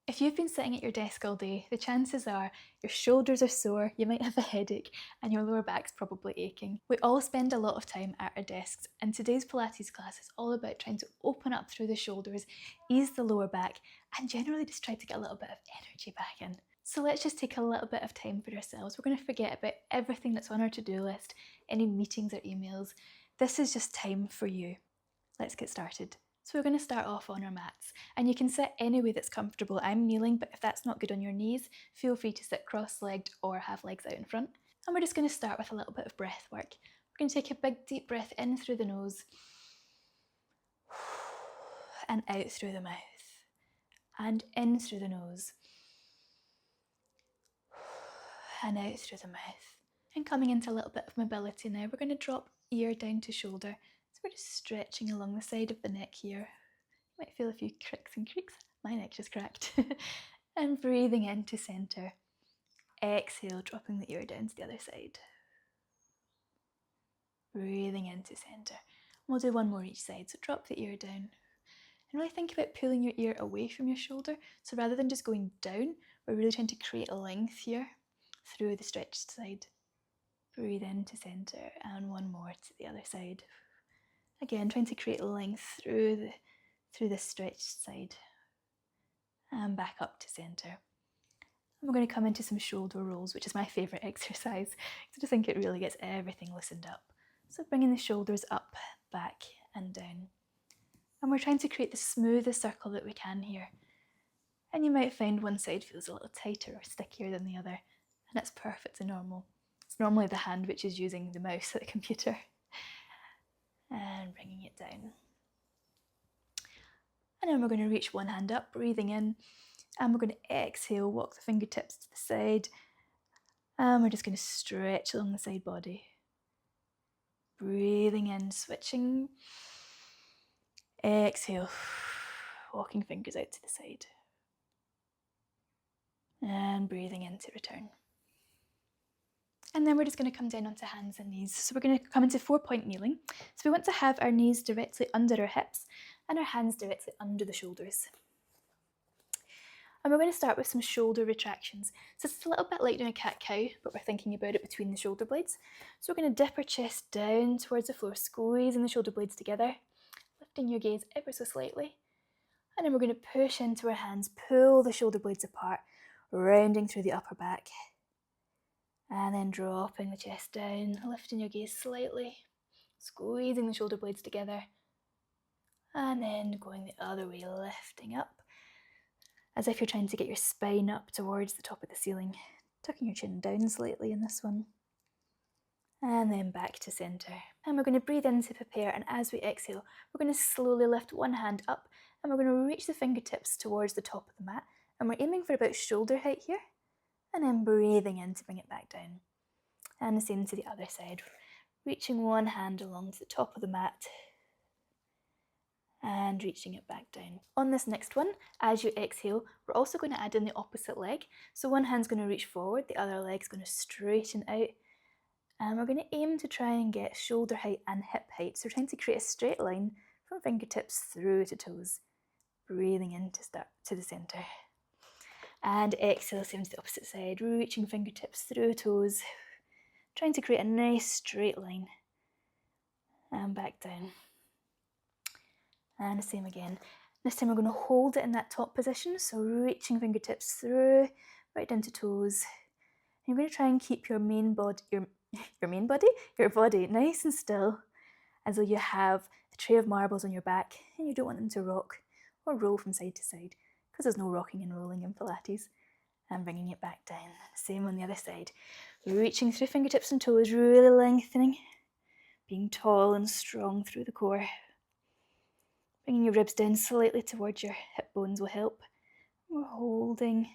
If you've been sitting at your desk all day, the chances are your shoulders are sore, you might have a headache, and your lower back's probably aching. We all spend a lot of time at our desks, and today's Pilates class is all about trying to open up through the shoulders, ease the lower back, and generally just try to get a little bit of energy back in. So let's just take a little bit of time for ourselves. We're going to forget about everything that's on our to-do list, any meetings or emails. This is just time for you. Let's get started. So we're going to start off on our mats, and you can sit any way that's comfortable. I'm kneeling, but if that's not good on your knees, feel free to sit cross-legged or have legs out in front. And we're just going to start with a little bit of breath work. We're going to take a big deep breath in through the nose and out through the mouth, and in through the nose and out through the mouth. And coming into a little bit of mobility now, we're going to drop ear down to shoulder. So we're just stretching along the side of the neck here. You might feel a few cricks and creaks. My neck just cracked. And breathing into centre. Exhale, dropping the ear down to the other side. Breathing into centre. We'll do one more each side. So drop the ear down. And really think about pulling your ear away from your shoulder. So rather than just going down, we're really trying to create a length here through the stretched side. Breathe into centre, and one more to the other side. Again, trying to create length through the stretched side. And back up to centre. And we're going to come into some shoulder rolls, which is my favourite exercise, because I just think it really gets everything loosened up. So bringing the shoulders up, back and down. And we're trying to create the smoothest circle that we can here. And you might find one side feels a little tighter or stickier than the other, and that's perfectly normal. It's normally the hand which is using the mouse at the computer. And bringing it down. And then we're going to reach one hand up, breathing in, and we're going to exhale, walk the fingertips to the side, and we're just going to stretch along the side body. Breathing in, switching, exhale, walking fingers out to the side, and breathing in to return. And then we're just going to come down onto hands and knees. So we're going to come into 4-point kneeling. So we want to have our knees directly under our hips and our hands directly under the shoulders. And we're going to start with some shoulder retractions. So it's a little bit like doing a cat-cow, but we're thinking about it between the shoulder blades. So we're going to dip our chest down towards the floor, squeezing the shoulder blades together, lifting your gaze ever so slightly. And then we're going to push into our hands, pull the shoulder blades apart, rounding through the upper back. And then dropping the chest down, lifting your gaze slightly, squeezing the shoulder blades together. And then going the other way, lifting up, as if you're trying to get your spine up towards the top of the ceiling, tucking your chin down slightly in this one. And then back to centre. And we're going to breathe in to prepare, and as we exhale, we're going to slowly lift one hand up, and we're going to reach the fingertips towards the top of the mat, and we're aiming for about shoulder height here. And then breathing in to bring it back down. And the same to the other side. Reaching one hand along to the top of the mat and reaching it back down. On this next one, as you exhale, we're also going to add in the opposite leg. So one hand's going to reach forward, the other leg's going to straighten out. And we're going to aim to try and get shoulder height and hip height. So we're trying to create a straight line from fingertips through to toes. Breathing in to start to the centre. And exhale, same to the opposite side, reaching fingertips through toes, trying to create a nice straight line. And back down. And the same again. This time we're going to hold it in that top position, so reaching fingertips through, right down to toes. And you're going to try and keep your body nice and still, as though you have a tray of marbles on your back and you don't want them to rock or roll from side to side, because there's no rocking and rolling in Pilates. And bringing it back down. Same on the other side. Reaching through fingertips and toes, really lengthening. Being tall and strong through the core. Bringing your ribs down slightly towards your hip bones will help. We're holding,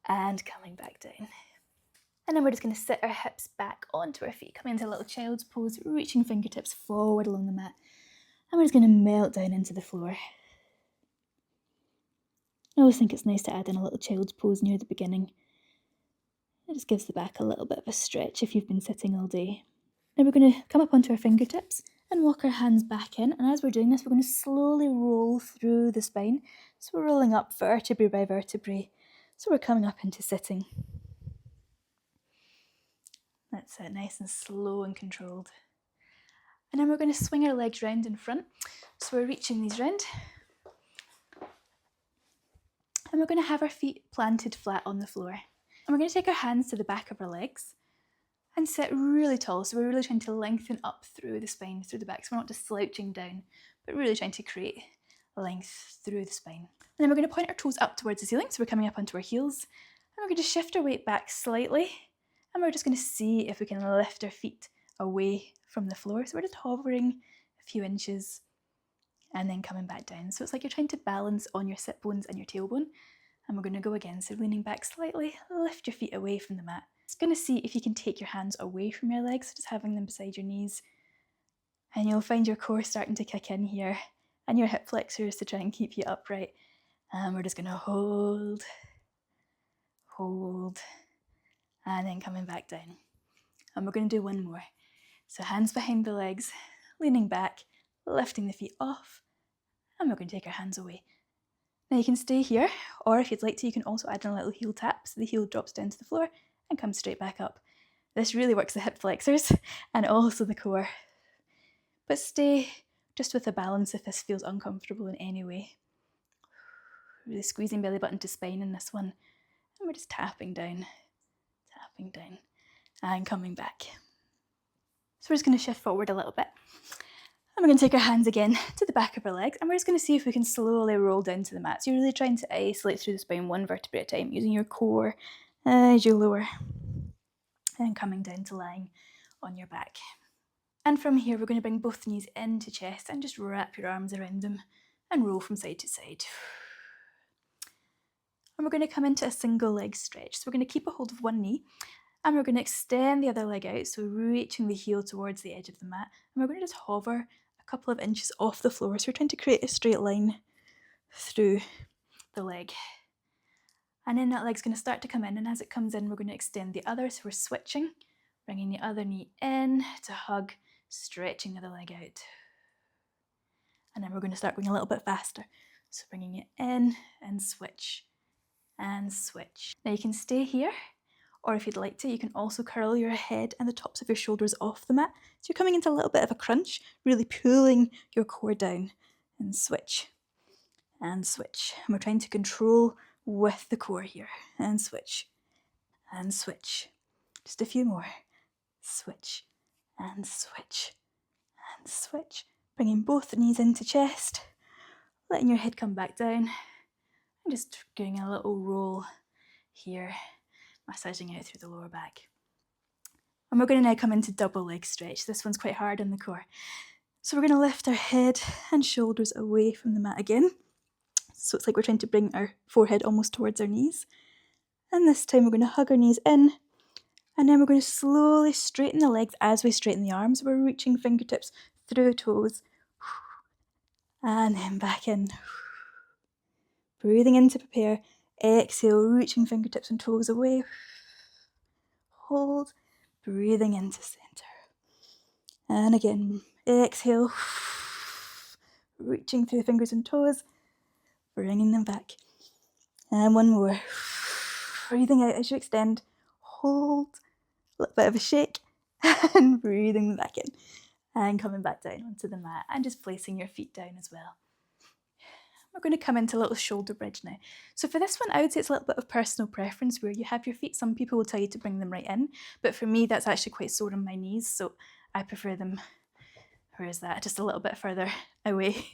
and coming back down. And then we're just going to sit our hips back onto our feet, coming into a little child's pose, reaching fingertips forward along the mat. And we're just going to melt down into the floor. I always think it's nice to add in a little child's pose near the beginning. It just gives the back a little bit of a stretch if you've been sitting all day. Now we're going to come up onto our fingertips and walk our hands back in. And as we're doing this, we're going to slowly roll through the spine. So we're rolling up vertebrae by vertebrae. So we're coming up into sitting. That's it, nice and slow and controlled. And then we're going to swing our legs round in front. So we're reaching these round. And we're going to have our feet planted flat on the floor. And we're going to take our hands to the back of our legs and sit really tall. So we're really trying to lengthen up through the spine, through the back. So we're not just slouching down, but really trying to create length through the spine. And then we're going to point our toes up towards the ceiling. So we're coming up onto our heels. And we're going to shift our weight back slightly. And we're just going to see if we can lift our feet away from the floor. So we're just hovering a few inches and then coming back down. So it's like you're trying to balance on your sit bones and your tailbone. And we're going to go again. So leaning back slightly, lift your feet away from the mat. Just going to see if you can take your hands away from your legs, just having them beside your knees. And you'll find your core starting to kick in here and your hip flexors to try and keep you upright. And we're just going to hold, and then coming back down. And we're going to do one more. So hands behind the legs, leaning back, lifting the feet off, and we're going to take our hands away. Now you can stay here, or if you'd like to, you can also add in a little heel tap, so the heel drops down to the floor and comes straight back up. This really works the hip flexors and also the core. But stay just with a balance if this feels uncomfortable in any way. Really squeezing belly button to spine in this one. And we're just tapping down, and coming back. So we're just going to shift forward a little bit. And we're going to take our hands again to the back of our legs, and we're just going to see if we can slowly roll down to the mat. So you're really trying to isolate through the spine one vertebrae at a time, using your core as you lower, and coming down to lying on your back. And from here, we're going to bring both knees into chest and just wrap your arms around them and roll from side to side. And we're going to come into a single leg stretch. So we're going to keep a hold of one knee, and we're going to extend the other leg out, so reaching the heel towards the edge of the mat. And we're going to just hover a couple of inches off the floor. So we're trying to create a straight line through the leg. And then that leg's going to start to come in, and as it comes in, we're going to extend the other. So we're switching, bringing the other knee in to hug, stretching the other leg out. And then we're going to start going a little bit faster. So bringing it in and switch and switch. Now you can stay here, or if you'd like to, you can also curl your head and the tops of your shoulders off the mat. So you're coming into a little bit of a crunch, really pulling your core down, and switch and switch. And we're trying to control with the core here, and switch and switch. Just a few more. Switch and switch and switch. Bringing both knees into chest, letting your head come back down, and just doing a little roll here, massaging out through the lower back. And we're going to now come into double leg stretch. This one's quite hard on the core. So we're going to lift our head and shoulders away from the mat again. So it's like we're trying to bring our forehead almost towards our knees. And this time we're going to hug our knees in. And then we're going to slowly straighten the legs as we straighten the arms. We're reaching fingertips through toes. And then back in. Breathing in to prepare. Exhale, reaching fingertips and toes away. Hold. Breathing into center. And again, exhale. Reaching through fingers and toes. Bringing them back. And one more. Breathing out as you extend. Hold. A little bit of a shake. And breathing them back in. And coming back down onto the mat. And just placing your feet down as well. We're going to come into a little shoulder bridge now. So for this one, I would say it's a little bit of personal preference where you have your feet. Some people will tell you to bring them right in, but for me, that's actually quite sore on my knees, so I prefer them, where is that, just a little bit further away.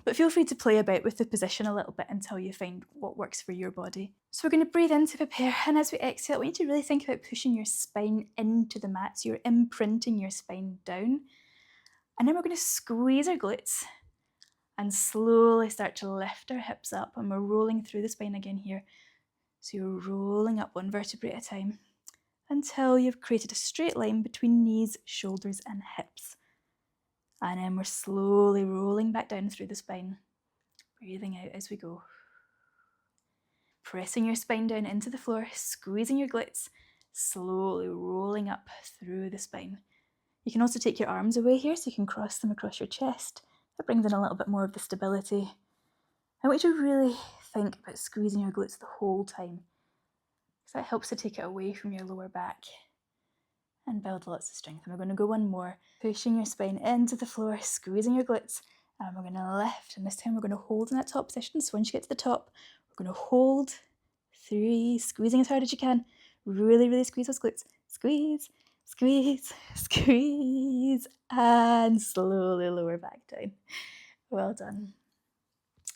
But feel free to play about with the position a little bit until you find what works for your body. So we're going to breathe in to prepare, and as we exhale, I want you to really think about pushing your spine into the mat, so you're imprinting your spine down. And then we're going to squeeze our glutes and slowly start to lift our hips up, and we're rolling through the spine again here. So you're rolling up one vertebrae at a time until you've created a straight line between knees, shoulders and hips. And then we're slowly rolling back down through the spine, breathing out as we go. Pressing your spine down into the floor, squeezing your glutes, slowly rolling up through the spine. You can also take your arms away here so you can cross them across your chest. That brings in a little bit more of the stability. I want you to really think about squeezing your glutes the whole time, because that helps to take it away from your lower back and build lots of strength. And we're going to go one more, pushing your spine into the floor, squeezing your glutes, and we're going to lift. And this time we're going to hold in that top position. So once you get to the top, we're going to hold. 3, squeezing as hard as you can. Really, really squeeze those glutes. Squeeze, squeeze, squeeze, and slowly lower back down. Well done.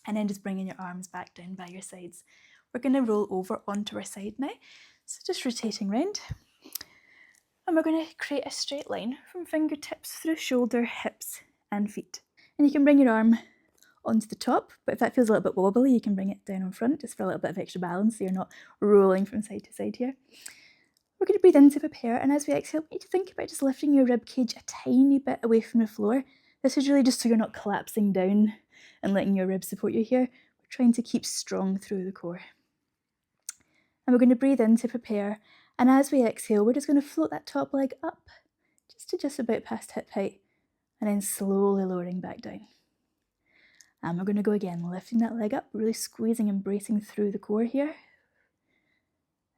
And then just bringing your arms back down by your sides. We're going to roll over onto our side now. So just rotating round. And we're going to create a straight line from fingertips through shoulder, hips, and feet. And you can bring your arm onto the top, but if that feels a little bit wobbly, you can bring it down in front just for a little bit of extra balance so you're not rolling from side to side here. We're going to breathe in to prepare, and as we exhale, we need to think about just lifting your rib cage a tiny bit away from the floor. This is really just so you're not collapsing down and letting your ribs support you here. We're trying to keep strong through the core. And we're going to breathe in to prepare, and as we exhale, we're just going to float that top leg up just to just about past hip height, and then slowly lowering back down. And we're going to go again, lifting that leg up, really squeezing and bracing through the core here.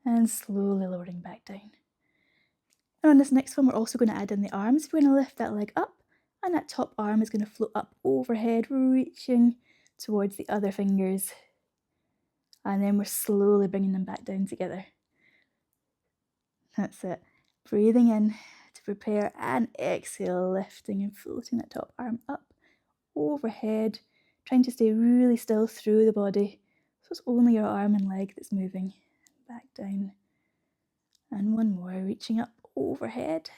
And slowly lowering back down. And on this next one, we're also going to add in the arms. We're going to lift that leg up, and that top arm is going to float up overhead, reaching towards the other fingers. And then we're slowly bringing them back down together. That's it. Breathing in to prepare, and exhale, lifting and floating that top arm up overhead, trying to stay really still through the body. So it's only your arm and leg that's moving. Back down. And one more, reaching up overhead.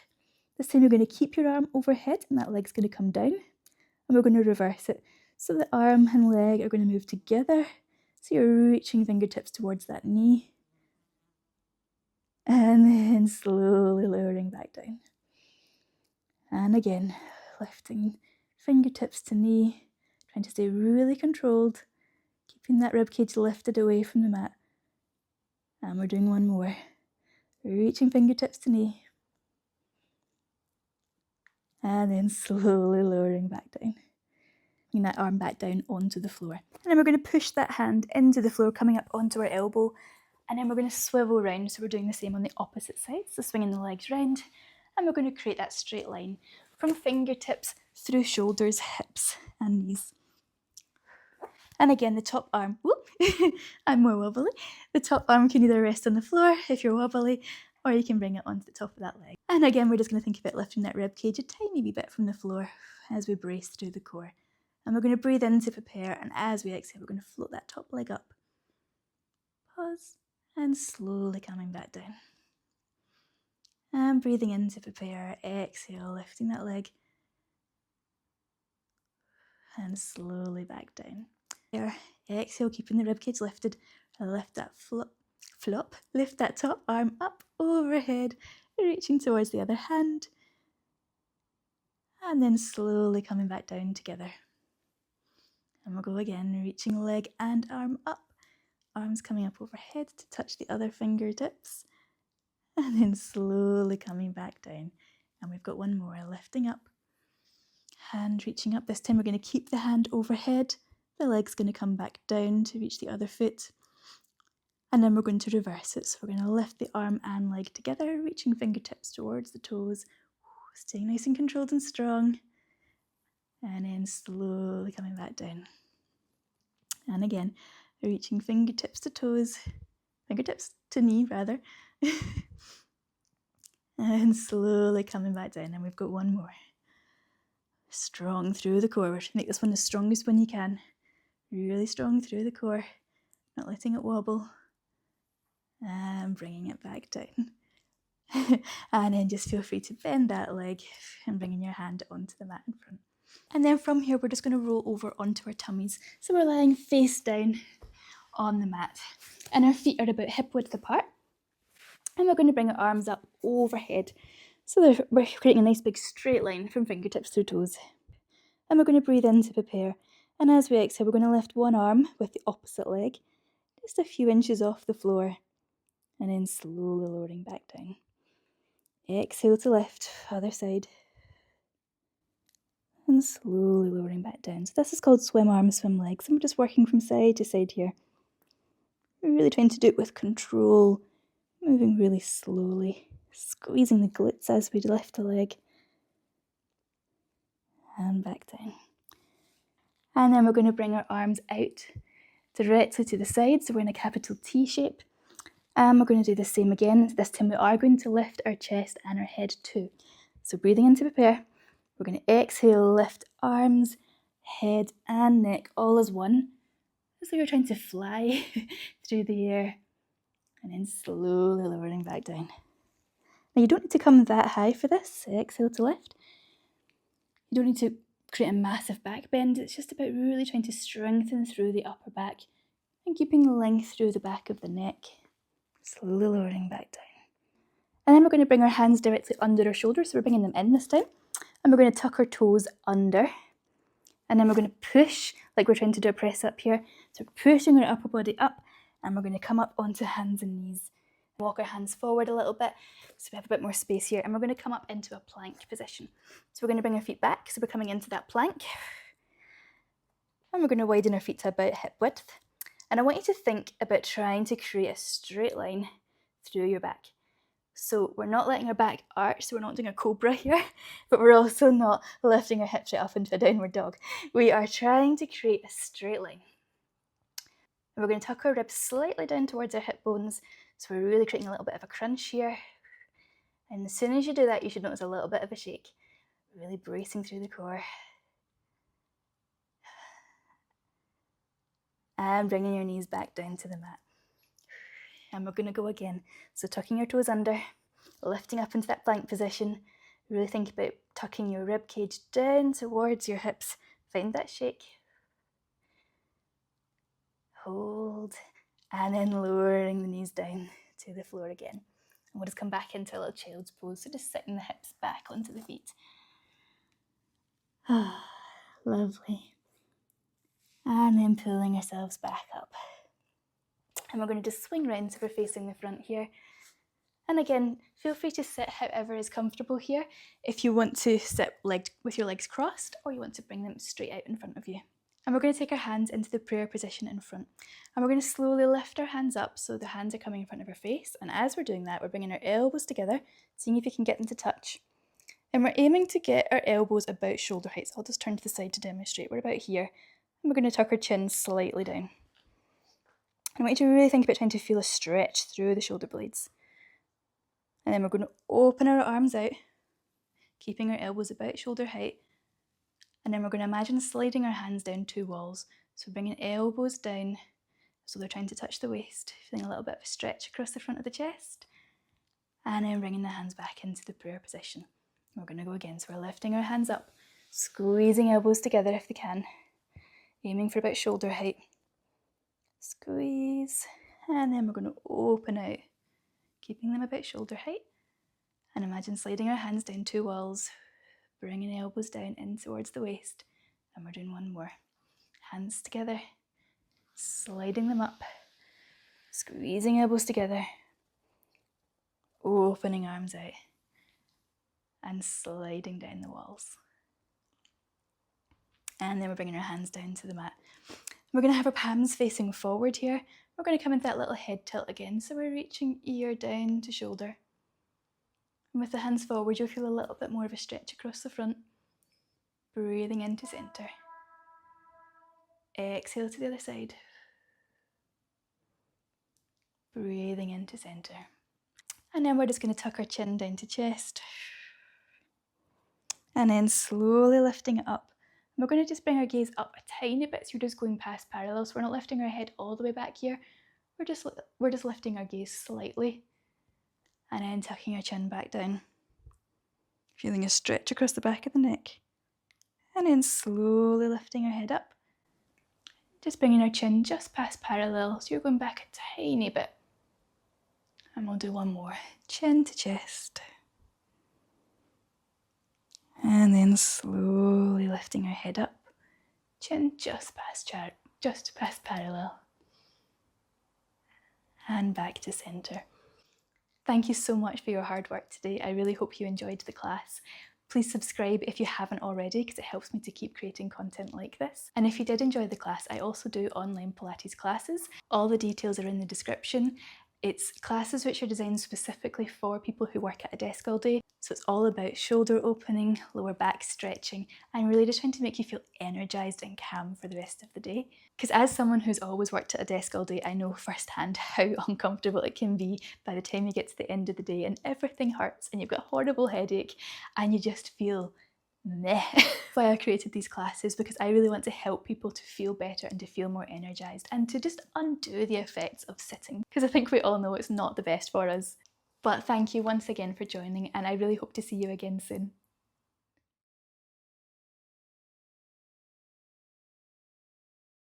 This time you're going to keep your arm overhead and that leg's going to come down. And we're going to reverse it. So the arm and leg are going to move together. So you're reaching fingertips towards that knee. And then slowly lowering back down. And again, lifting fingertips to knee, trying to stay really controlled, keeping that ribcage lifted away from the mat. And we're doing one more. Reaching fingertips to knee. And then slowly lowering back down. Bringing that arm back down onto the floor. And then we're going to push that hand into the floor, coming up onto our elbow. And then we're going to swivel around. So we're doing the same on the opposite side. So swinging the legs round. And we're going to create that straight line from fingertips through shoulders, hips, and knees. And again, the top arm, whoop, I'm more wobbly. The top arm can either rest on the floor if you're wobbly, or you can bring it onto the top of that leg. And again, we're just going to think about lifting that rib cage a tiny wee bit from the floor as we brace through the core. And we're going to breathe in to prepare, and as we exhale, we're going to float that top leg up. Pause, and slowly coming back down. And breathing in to prepare, exhale, lifting that leg. And slowly back down. There, exhale, keeping the ribcage lifted. Lift that flop, lift that top arm up overhead, reaching towards the other hand. And then slowly coming back down together. And we'll go again, reaching leg and arm up. Arms coming up overhead to touch the other fingertips. And then slowly coming back down. And we've got one more, lifting up. Hand reaching up. This time we're going to keep the hand overhead. The leg's going to come back down to reach the other foot. And then we're going to reverse it. So we're going to lift the arm and leg together, reaching fingertips towards the toes. Staying nice and controlled and strong. And then slowly coming back down. And again, reaching fingertips to toes. Fingertips to knee, rather. And slowly coming back down. And we've got one more. Strong through the core. We're trying to make this one the strongest one you can. Really strong through the core. Not letting it wobble. And bringing it back down. And then just feel free to bend that leg and bringing your hand onto the mat in front. And then from here, we're just going to roll over onto our tummies. So we're lying face down on the mat. And our feet are about hip width apart. And we're going to bring our arms up overhead. So we're creating a nice big straight line from fingertips through toes. And we're going to breathe in to prepare. And as we exhale, we're going to lift one arm with the opposite leg, just a few inches off the floor. And then slowly lowering back down. Exhale to lift, other side. and slowly lowering back down. So this is called swim arms, swim legs, and we're just working from side to side here. We're really trying to do it with control, moving really slowly, squeezing the glutes as we lift the leg, and back down. And then we're going to bring our arms out directly to the side, so we're in a capital T shape. And we're going to do the same again. This time we are going to lift our chest and our head too. So breathing in to prepare. We're going to exhale, lift arms, head and neck all as one. As though you're trying to fly through the air. And then slowly lowering back down. Now you don't need to come that high for this. Exhale to lift. You don't need to create a massive back bend. It's just about really trying to strengthen through the upper back and keeping length through the back of the neck. Slowly lowering back down. And then we're going to bring our hands directly under our shoulders. So we're bringing them in this time. And we're going to tuck our toes under. And then we're going to push, like we're trying to do a press up here. So we're pushing our upper body up. And we're going to come up onto hands and knees. Walk our hands forward a little bit so we have a bit more space here. And we're going to come up into a plank position. So we're going to bring our feet back. So we're coming into that plank. And we're going to widen our feet to about hip width. And I want you to think about trying to create a straight line through your back. So we're not letting our back arch, so we're not doing a cobra here, but we're also not lifting our hips right up into a downward dog. We are trying to create a straight line. And we're going to tuck our ribs slightly down towards our hip bones, so we're really creating a little bit of a crunch here. And as soon as you do that, you should notice a little bit of a shake, really bracing through the core. And bringing your knees back down to the mat. And we're going to go again. So tucking your toes under, lifting up into that plank position. Really think about tucking your rib cage down towards your hips. Find that shake. Hold. And then lowering the knees down to the floor again. And we'll just come back into a little child's pose. So just sitting the hips back onto the feet. Ah, lovely. And then pulling ourselves back up. And we're going to just swing round so we're facing the front here. And again, feel free to sit however is comfortable here. If you want to sit with your legs crossed, or you want to bring them straight out in front of you. And we're going to take our hands into the prayer position in front. And we're going to slowly lift our hands up so the hands are coming in front of our face. And as we're doing that, we're bringing our elbows together, seeing if you can get them to touch. And we're aiming to get our elbows about shoulder height. So I'll just turn to the side to demonstrate. We're about here. And we're going to tuck our chin slightly down. I want you to really think about trying to feel a stretch through the shoulder blades. And then we're going to open our arms out, keeping our elbows about shoulder height. And then we're going to imagine sliding our hands down two walls. So bringing elbows down, so they're trying to touch the waist, feeling a little bit of a stretch across the front of the chest. And then bringing the hands back into the prayer position. We're going to go again. So we're lifting our hands up, squeezing elbows together if they can, aiming for about shoulder height. Squeeze, and then we're going to open out, keeping them about shoulder height. And imagine sliding our hands down two walls, bringing elbows down in towards the waist. And we're doing one more. Hands together, sliding them up, squeezing elbows together, opening arms out, and sliding down the walls. And then we're bringing our hands down to the mat. We're going to have our palms facing forward here. We're going to come into that little head tilt again. So we're reaching ear down to shoulder. And with the hands forward, you'll feel a little bit more of a stretch across the front. Breathing into center. Exhale to the other side. Breathing into center. And then we're just going to tuck our chin down to chest. And then slowly lifting it up. We're going to just bring our gaze up a tiny bit, so we're just going past parallel, so we're not lifting our head all the way back here. We're just lifting our gaze slightly, and then tucking our chin back down. Feeling a stretch across the back of the neck, and then slowly lifting our head up. Just bringing our chin just past parallel, so you're going back a tiny bit. And we'll do one more, chin to chest. And then slowly lifting our head up, chin just past parallel. And back to centre. Thank you so much for your hard work today. I really hope you enjoyed the class. Please subscribe if you haven't already, because it helps me to keep creating content like this. And if you did enjoy the class, I also do online Pilates classes. All the details are in the description. It's classes which are designed specifically for people who work at a desk all day. So it's all about shoulder opening, lower back stretching, and really just trying to make you feel energized and calm for the rest of the day. Because as someone who's always worked at a desk all day, I know firsthand how uncomfortable it can be by the time you get to the end of the day and everything hurts and you've got a horrible headache and you just feel meh. That's why I created these classes, because I really want to help people to feel better and to feel more energized and to just undo the effects of sitting, because I think we all know it's not the best for us. But thank you once again for joining, and I really hope to see you again soon.